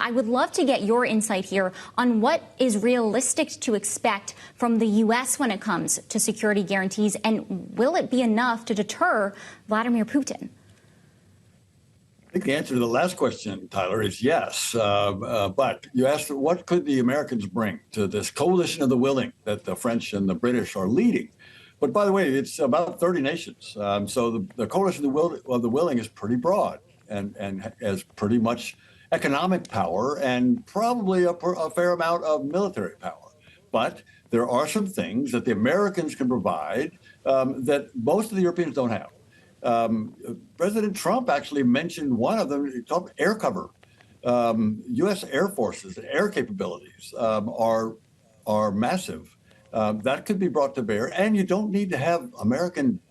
I would love to get your insight here on what is realistic to expect from the U.S. when it comes to security guarantees, and will it be enough to deter Vladimir Putin? I think the answer to the last question, Tyler, is yes. But you asked, what could the Americans bring to this coalition of the willing that the French and the British are leading? But by the way, it's about 30 nations. So the coalition of the willing is pretty broad and has pretty much economic power and probably a fair amount of military power. But there are some things that the Americans can provide that most of the Europeans don't have. President Trump actually mentioned one of them, called air cover. U.S. Air Forces, air capabilities are massive. That could be brought to bear, and you don't need to have American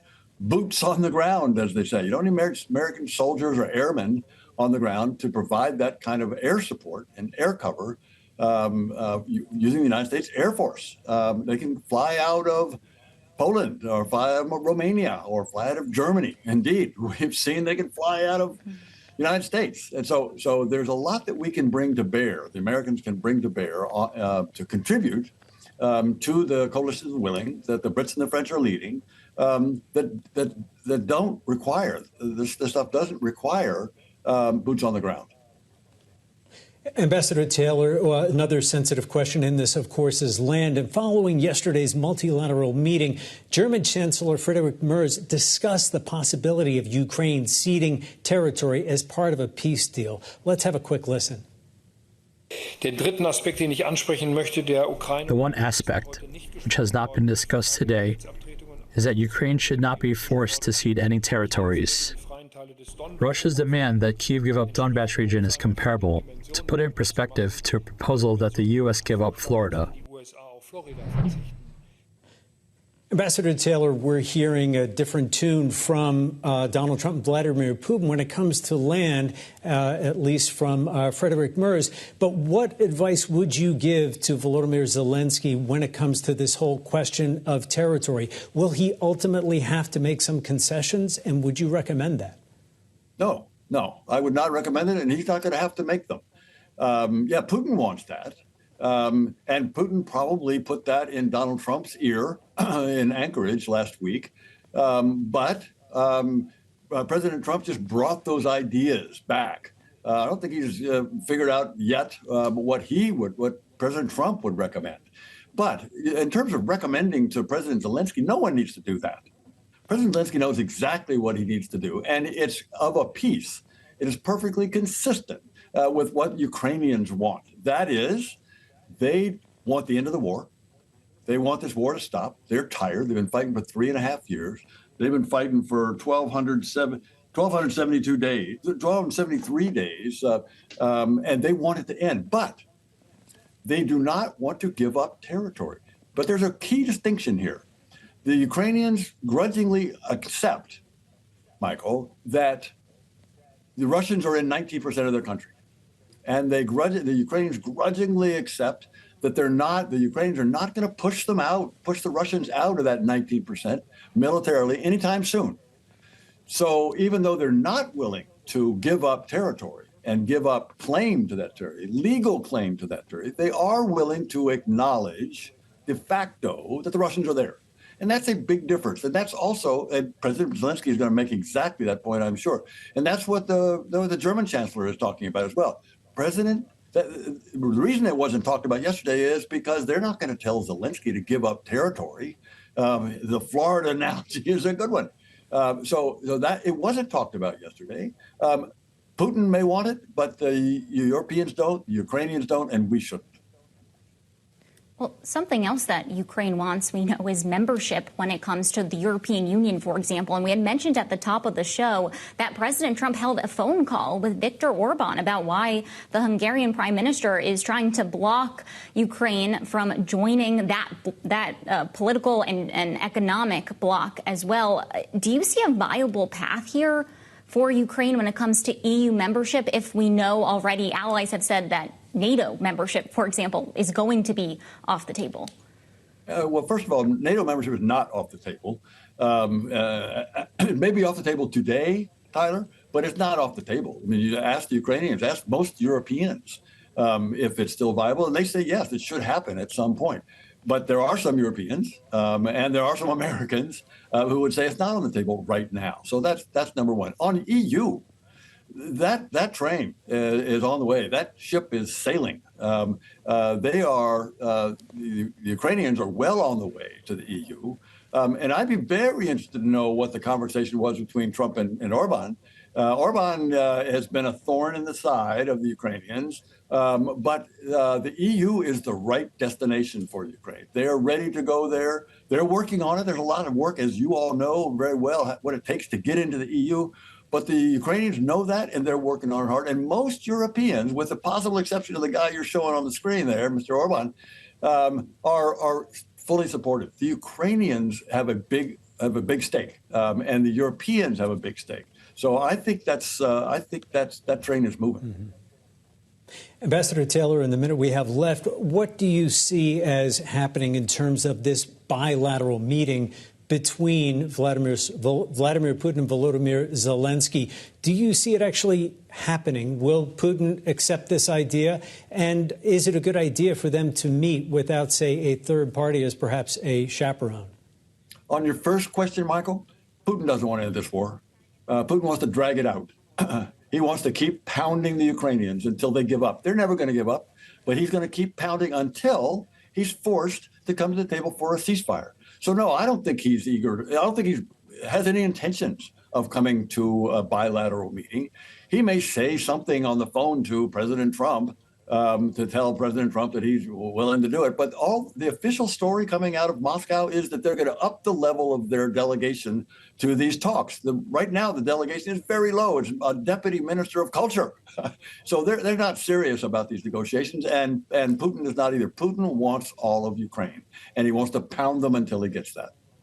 boots on the ground, as they say. You don't need American soldiers or airmen on the ground to provide that kind of air support and air cover using the United States Air Force. They can fly out of Poland or fly out of Romania or fly out of Germany. Indeed, we've seen they can fly out of the United States. And so there's a lot that we can bring to bear, the Americans can bring to bear to contribute to the coalition of the willing that the Brits and the French are leading, that don't require, this stuff doesn't require boots on the ground. Ambassador Taylor, another sensitive question in this, of course, is land. And following yesterday's multilateral meeting, German Chancellor Friedrich Merz discussed the possibility of Ukraine ceding territory as part of a peace deal. Let's have a quick listen. The one aspect which has not been discussed today is that Ukraine should not be forced to cede any territories. Russia's demand that Kyiv give up Donbass region is comparable, to put it in perspective, to a proposal that the U.S. give up Florida. Ambassador Taylor, we're hearing a different tune from Donald Trump and Vladimir Putin when it comes to land, at least from Friedrich Merz. But what advice would you give to Volodymyr Zelensky when it comes to this whole question of territory? Will he ultimately have to make some concessions, and would you recommend that? No, I would not recommend it, and he's not going to have to make them. Yeah, Putin wants that. And Putin probably put that in Donald Trump's ear in Anchorage last week. But President Trump just brought those ideas back. I don't think he's figured out yet what President Trump would recommend. But in terms of recommending to President Zelensky, no one needs to do that. President Zelensky knows exactly what he needs to do, and it's of a piece. It is perfectly consistent with what Ukrainians want. That is, they want the end of the war. They want this war to stop. They're tired. They've been fighting for 3.5 years. They've been fighting for 1,272 days, 1,273 days, and they want it to end. But they do not want to give up territory. But there's a key distinction here. The Ukrainians grudgingly accept, Michael, that the Russians are in 19% of their country. And the Ukrainians grudgingly accept that the Ukrainians are not going to push the Russians out of that 19% militarily anytime soon. So even though they're not willing to give up territory and give up claim to that territory, legal claim to that territory, they are willing to acknowledge de facto that the Russians are there. And that's a big difference. And that's also, and President Zelensky is going to make exactly that point, I'm sure. And that's what the German chancellor is talking about as well. The reason it wasn't talked about yesterday is because they're not going to tell Zelensky to give up territory. The Florida analogy is a good one. So that it wasn't talked about yesterday. Putin may want it, but the Europeans don't, the Ukrainians don't, and we shouldn't. Well, something else that Ukraine wants, we know, is membership when it comes to the European Union, for example. And we had mentioned at the top of the show that President Trump held a phone call with Viktor Orban about why the Hungarian prime minister is trying to block Ukraine from joining that political and economic bloc as well. Do you see a viable path here for Ukraine when it comes to EU membership, if we know already allies have said that NATO membership, for example, is going to be off the table? Well, first of all, NATO membership is not off the table. It may be off the table today, Tyler, but it's not off the table. I mean, you ask the Ukrainians, ask most Europeans. if it's still viable. And they say, yes, it should happen at some point. But there are some Europeans and there are some Americans who would say it's not on the table right now. So that's number one. On EU, that train is on the way. That ship is sailing. The Ukrainians are well on the way to the EU. And I'd be very interested to know what the conversation was between Trump and Orban. Orban has been a thorn in the side of the Ukrainians, but the EU is the right destination for Ukraine. They are ready to go there. They're working on it. There's a lot of work, as you all know very well, what it takes to get into the EU. But the Ukrainians know that, and they're working on it hard. And most Europeans, with the possible exception of the guy you're showing on the screen there, Mr. Orban, are fully supportive. The Ukrainians have a big stake, and the Europeans have a big stake. So I think that train is moving. Mm-hmm. Ambassador Taylor, in the minute we have left, what do you see as happening in terms of this bilateral meeting between Vladimir Putin and Volodymyr Zelensky? Do you see it actually happening? Will Putin accept this idea? And is it a good idea for them to meet without, say, a third party as perhaps a chaperone? On your first question, Michael, Putin doesn't want to end this war. Putin wants to drag it out. He wants to keep pounding the Ukrainians until they give up. They're never going to give up, but he's going to keep pounding until he's forced to come to the table for a ceasefire. So, no, I don't think he's eager. I don't think he has any intentions of coming to a bilateral meeting. He may say something on the phone to President Trump to tell President Trump that he's willing to do it. But all the official story coming out of Moscow is that they're going to up the level of their delegation to these talks. Right now, the delegation is very low. It's a deputy minister of culture. So they're not serious about these negotiations. And Putin is not either. Putin wants all of Ukraine, and he wants to pound them until he gets that.